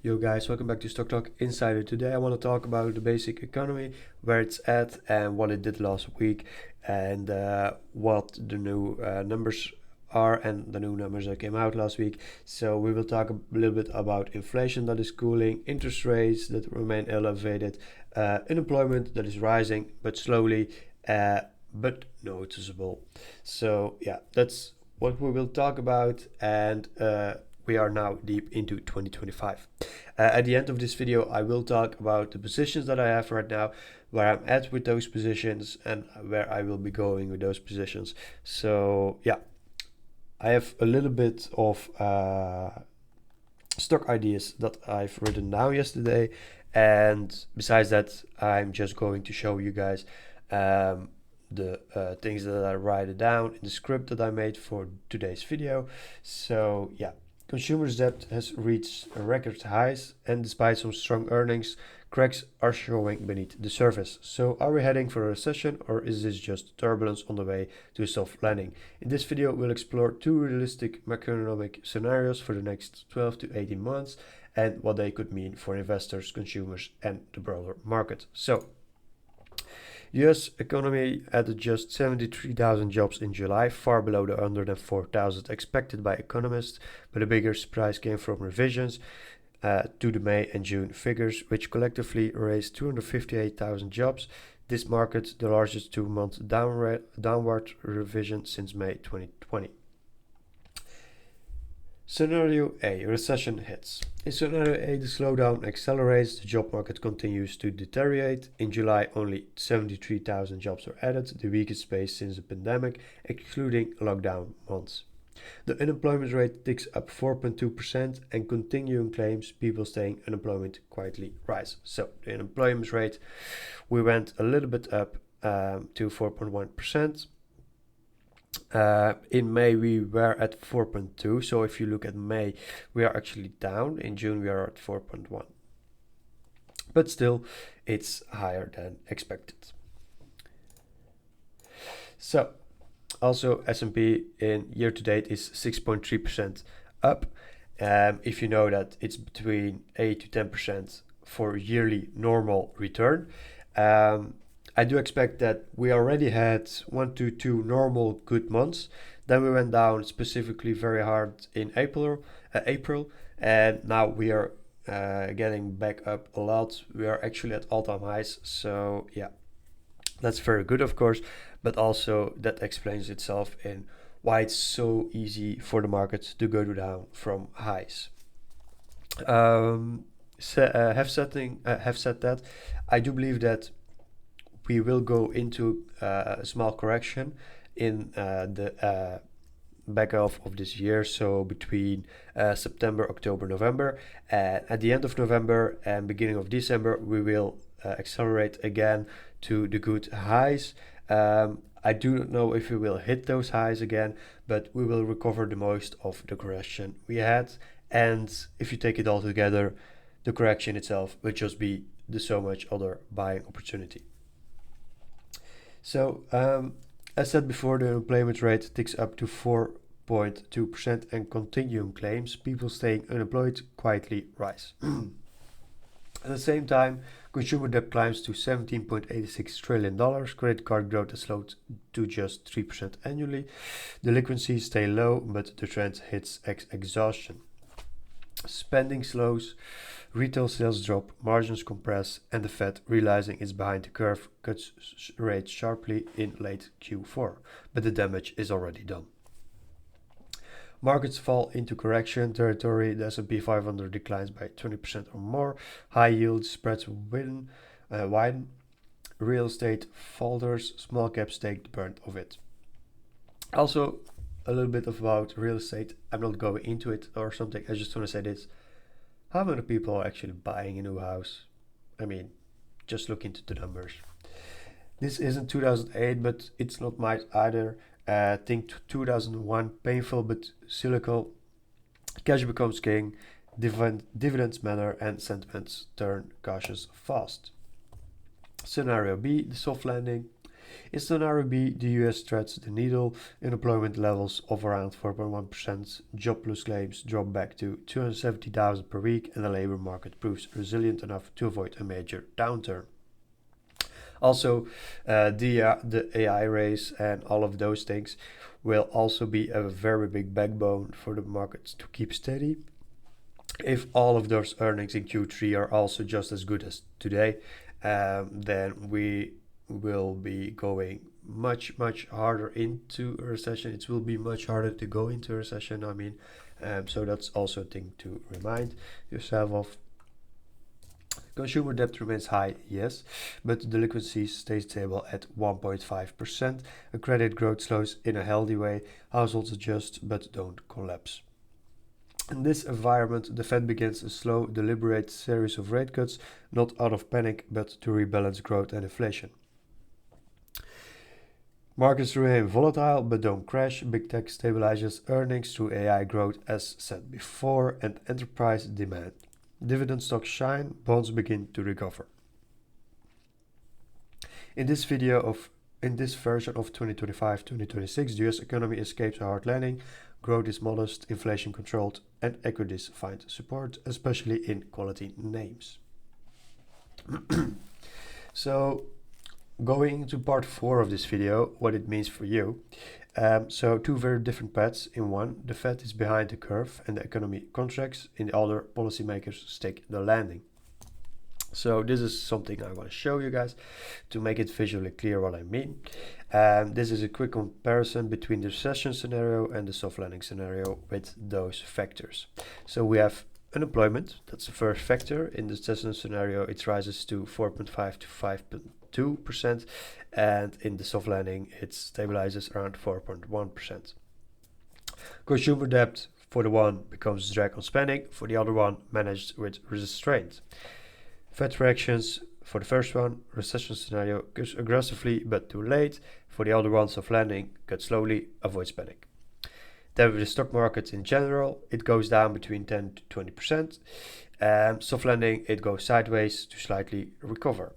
Yo guys, welcome back to Stock Talk Insider. Today I want to talk about the basic economy, where it's at and what it did last week, and what the new numbers are and the new numbers that came out last week. So we will talk a little bit about inflation that is cooling, interest rates that remain elevated, unemployment that is rising but slowly, but noticeable. So yeah, that's what we will talk about, and we are now deep into 2025. At the end of this video, I will talk about the positions that I have right now, where I'm at with those positions, and where I will be going with those positions. So yeah, I have a little bit of stock ideas that I've written down yesterday, and besides that, I'm just going to show you guys the things that I write down in the script that I made for today's video. So yeah, consumer debt has reached record highs, and despite some strong earnings, cracks are showing beneath the surface. So are we heading for a recession, or is this just turbulence on the way to a soft landing? In this video, we'll explore two realistic macroeconomic scenarios for the next 12 to 18 months and what they could mean for investors, consumers, and the broader market. So US economy added just 73,000 jobs in July, far below the 104,000 expected by economists, but a bigger surprise came from revisions to the May and June figures, which collectively raised 258,000 jobs. This marked the largest two-month downward revision since May 2020. Scenario A, recession hits. In scenario A, the slowdown accelerates, the job market continues to deteriorate. In July, only 73,000 jobs were added, the weakest pace since the pandemic, excluding lockdown months. The unemployment rate ticks up 4.2%, and continuing claims people staying unemployment quietly rise. So the unemployment rate, we went a little bit up to 4.1%. In May we were at 4.2, so if you look at May we are actually down. In June we are at 4.1, but still it's higher than expected. So also S&P in year to date is 6.3% up. If you know that it's between 8 to 10% for yearly normal return. I do expect that we already had 1 to 2 normal good months. Then we went down specifically very hard in April, and now we are getting back up a lot. We are actually at all-time highs. So yeah, that's very good, of course, but also that explains itself in why it's so easy for the market to go down from highs. Have said that, I do believe that we will go into a small correction in the back half of this year, so between September, October, November. At the end of November and beginning of December, we will accelerate again to the good highs. I do not know if we will hit those highs again, but we will recover the most of the correction we had. And if you take it all together, the correction itself will just be the so much other buying opportunity. So, as said before, the unemployment rate ticks up to 4.2%, and continuing claims people staying unemployed quietly rise. At the same time, consumer debt climbs to $17.86 trillion. Credit card growth has slowed to just 3% annually. Delinquencies stay low, but the trend hits exhaustion. Spending slows, retail sales drop, margins compress, and the Fed, realizing it's behind the curve, cuts rates sharply in late Q4, but the damage is already done. Markets fall into correction territory. The S&P 500 declines by 20% or more. High yield spreads widen. Real estate falters. Small caps take the brunt of it. Also, a little bit about real estate. I'm not going into it or something. I just want to say this. How many people are actually buying a new house? I mean, just look into the numbers. This isn't 2008, but it's not much either. Think 2001, painful but cyclical. Cash becomes king, dividends matter, and sentiments turn cautious fast. Scenario B, the soft landing. In scenario B, the US threads the needle, unemployment levels of around 4.1%, jobless claims drop back to 270,000 per week, and the labor market proves resilient enough to avoid a major downturn. Also, the AI race and all of those things will also be a very big backbone for the markets to keep steady. If all of those earnings in Q3 are also just as good as today, then we will be going much harder into a recession. It will be much harder to go into a recession, I mean. So that's also a thing to remind yourself of. Consumer debt remains high, yes, but delinquency stays stable at 1.5%. And credit growth slows in a healthy way. Households adjust but don't collapse. In this environment, the Fed begins a slow, deliberate series of rate cuts, not out of panic, but to rebalance growth and inflation. Markets remain volatile but don't crash. Big tech stabilizes earnings through AI growth, as said before, and enterprise demand. Dividend stocks shine, bonds begin to recover. In this version of 2025-2026, the US economy escapes a hard landing, growth is modest, inflation controlled, and equities find support, especially in quality names. So, going into part 4 of this video, what it means for you. So two very different paths in one. The Fed is behind the curve and the economy contracts. In the other, policymakers stick the landing. So this is something I want to show you guys to make it visually clear what I mean. This is a quick comparison between the recession scenario and the soft landing scenario with those factors. So we have unemployment, that's the first factor. In the recession scenario, it rises to 4.5 to 5.2%, and in the soft landing, it stabilizes around 4.1%. Consumer debt for the one becomes a drag on spending, for the other one managed with restraint. Fed reactions for the first one, recession scenario, goes aggressively but too late. For the other one, soft landing, cut slowly, avoid spending. Then with the stock market in general, it goes down between 10 to 20%. Soft landing, it goes sideways to slightly recover.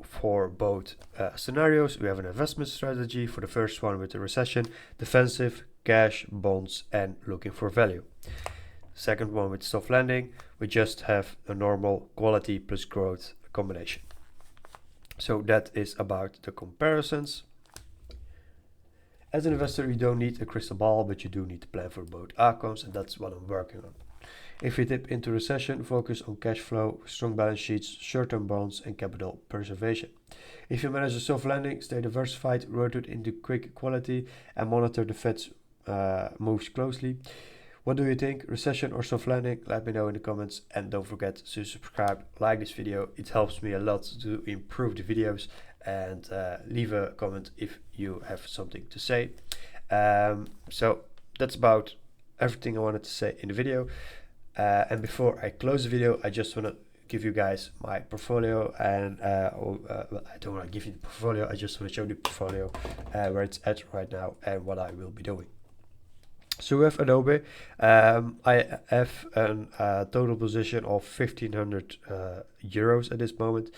For both scenarios, we have an investment strategy. For the first one with the recession, defensive, cash, bonds, and looking for value. Second one with soft landing, we just have a normal quality plus growth combination. So that is about the comparisons. As an investor, you don't need a crystal ball, but you do need to plan for both outcomes, and that's what I'm working on. If you dip into recession, focus on cash flow, strong balance sheets, short-term bonds, and capital preservation. If you manage a soft landing, stay diversified, rotate into quick quality, and monitor the Fed's moves closely. What do you think, recession or soft landing? Let me know in the comments, and don't forget to subscribe, like this video. It helps me a lot to improve the videos, and leave a comment if you have something to say. So that's about everything I wanted to say in the video. And before I close the video, I just want to give you guys my portfolio, and well, I don't want to give you the portfolio, I just want to show the portfolio where it's at right now and what I will be doing. So we have Adobe. I have a total position of 1,500 euros at this moment.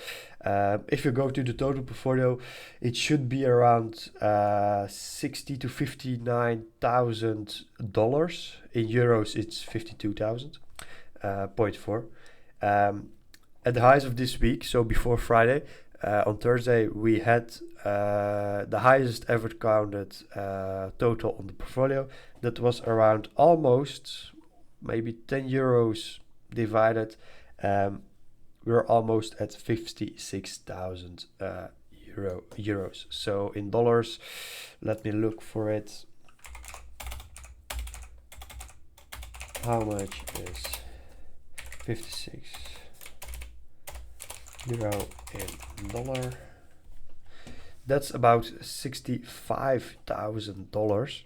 If you go to the total portfolio, it should be around $60,000 to $59,000. In euros, it's 52,000.4. At the highs of this week, so before Friday, on Thursday, we had the highest ever counted total on the portfolio. That was around almost maybe 10 euros divided. We're almost at 56,000 euros. So in dollars, let me look for it. How much is 56 euro in dollar? That's about $65,000.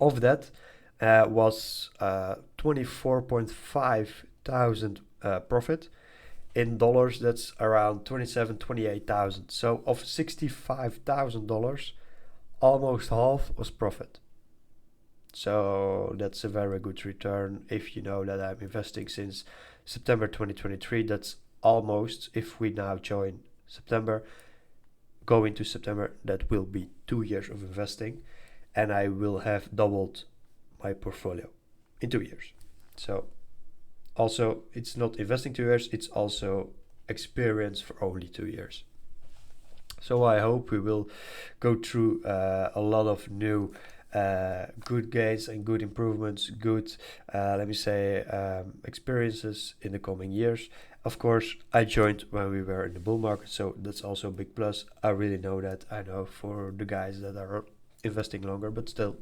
Of that was 24.5 thousand profit. In dollars, that's around 28,000. So of $65,000, almost half was profit. So that's a very good return. If you know that I'm investing since September 2023, that's almost, if we now join September, going to September, that will be 2 years of investing, and I will have doubled my portfolio in 2 years. So also, it's not investing 2 years, it's also experience for only 2 years. So I hope we will go through a lot of new good gains and good improvements, good, experiences in the coming years. Of course, I joined when we were in the bull market, so that's also a big plus. I really know that. I know for the guys that are investing longer, but still,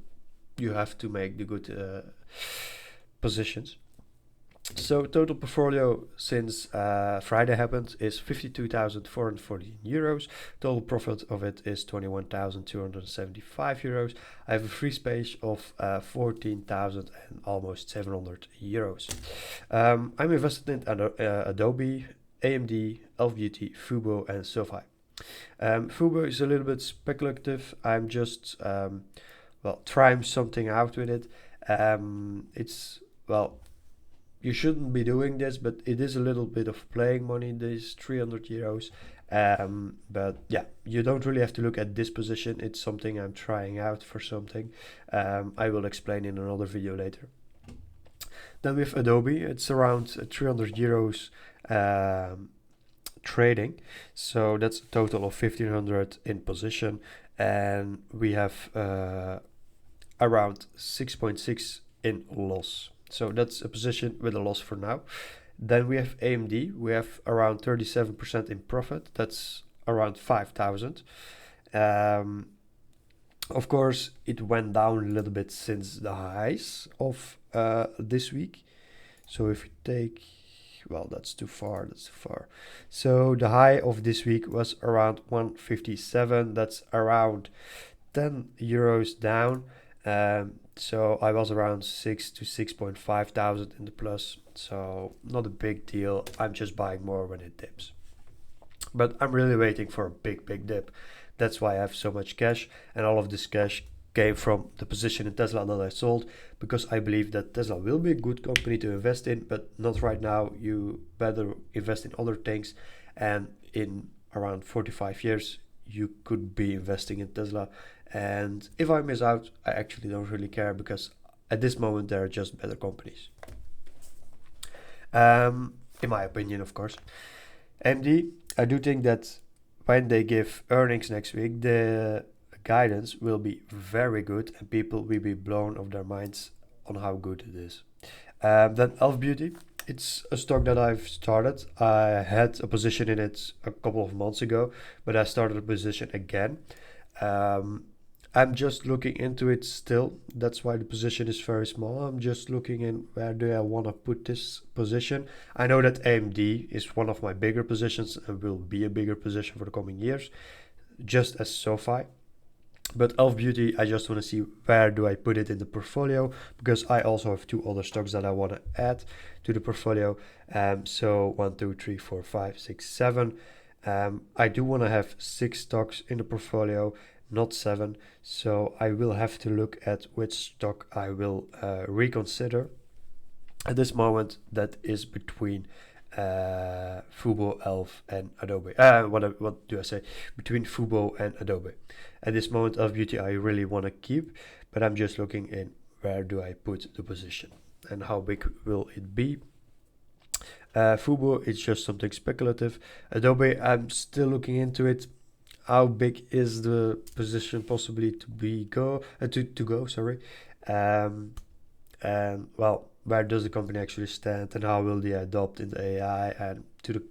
you have to make the good positions. So total portfolio since Friday happened is 52,414 euros. Total profit of it is 21,275 euros. I have a free space of 14,000 and almost 700 euros. I'm invested in Adobe, AMD, Elf Beauty, Fubo, and SoFi. Fubo is a little bit speculative. I'm just trying something out with it. You shouldn't be doing this, but it is a little bit of playing money, this 300 euros. But yeah, you don't really have to look at this position. It's something I'm trying out for something. I will explain in another video later. Then with Adobe, it's around 300 euros trading. So that's a total of 1500 in position. And we have around 6.6 in loss. So that's a position with a loss for now. Then we have AMD. We have around 37% in profit. That's around 5,000. Of course, it went down a little bit since the highs of this week. So if you take, that's too far. So the high of this week was around 157. That's around 10 euros down. So I was around 6 to 6.5 thousand in the plus. So not a big deal. I'm just buying more when it dips. But I'm really waiting for a big dip. That's why I have so much cash. And all of this cash came from the position in Tesla that I sold, because I believe that Tesla will be a good company to invest in, but not right now. You better invest in other things. And in around 45 years, you could be investing in Tesla. And if I miss out, I actually don't really care, because at this moment there are just better companies. In my opinion, of course. AMD, I do think that when they give earnings next week, the guidance will be very good and people will be blown off their minds on how good it is. Then Elf Beauty, it's a stock that I've started. I had a position in it a couple of months ago, but I started a position again. I'm just looking into it still. That's why the position is very small. I'm just looking in where do I want to put this position. I know that AMD is one of my bigger positions and will be a bigger position for the coming years, just as SoFi. But Elf Beauty, I just want to see where do I put it in the portfolio, because I also have 2 other stocks that I want to add to the portfolio. So 1, 2, 3, 4, 5, 6, 7. I do want to have 6 stocks in the portfolio, not 7. So I will have to look at which stock I will reconsider. At this moment, that is between Fubo, Elf, and Adobe. What do I say? Between Fubo and Adobe. At this moment of Beauty, I really want to keep, but I'm just looking in where do I put the position and how big will it be. Fubo, it's just something speculative. Adobe, I'm still looking into it. How big is the position possibly to go? Sorry. And where does the company actually stand, and how will they adopt in the AI and to the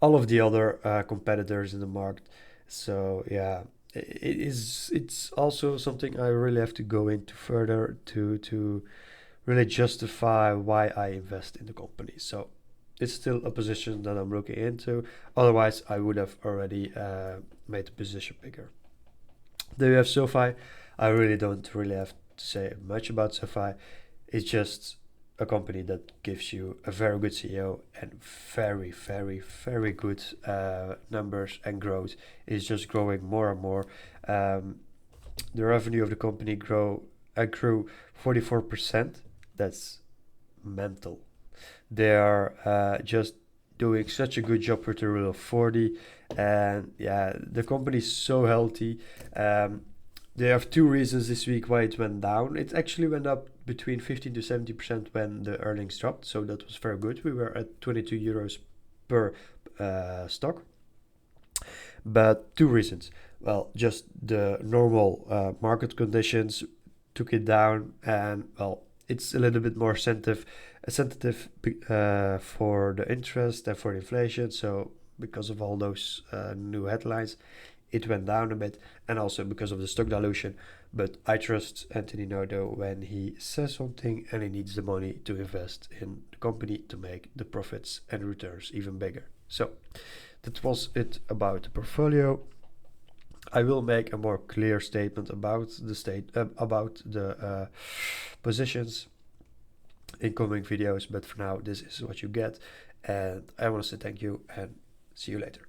all of the other competitors in the market. So yeah, it's also something I really have to go into further to really justify why I invest in the company. So it's still a position that I'm looking into. Otherwise, I would have already made the position bigger. Then we have SoFi. I really don't have to say much about SoFi. It's just a company that gives you a very good CEO and very, very, very good numbers and growth. It's just growing more and more. The revenue of the company grew 44%. That's mental. They are just doing such a good job with the Rule of 40, and yeah, the company is so healthy. There have two reasons this week why it went down. It actually went up between 15 to 70% when the earnings dropped, so that was very good. We were at 22 euros per stock. But two reasons. Well, just the normal market conditions took it down, and well, it's a little bit more sensitive for the interest and for inflation. So because of all those new headlines, it went down a bit, and also because of the stock dilution. But I trust Anthony Noto when he says something, and he needs the money to invest in the company to make the profits and returns even bigger. So that was it about the portfolio. I will make a more clear statement about the positions in coming videos, but for now this is what you get, and I want to say thank you and see you later.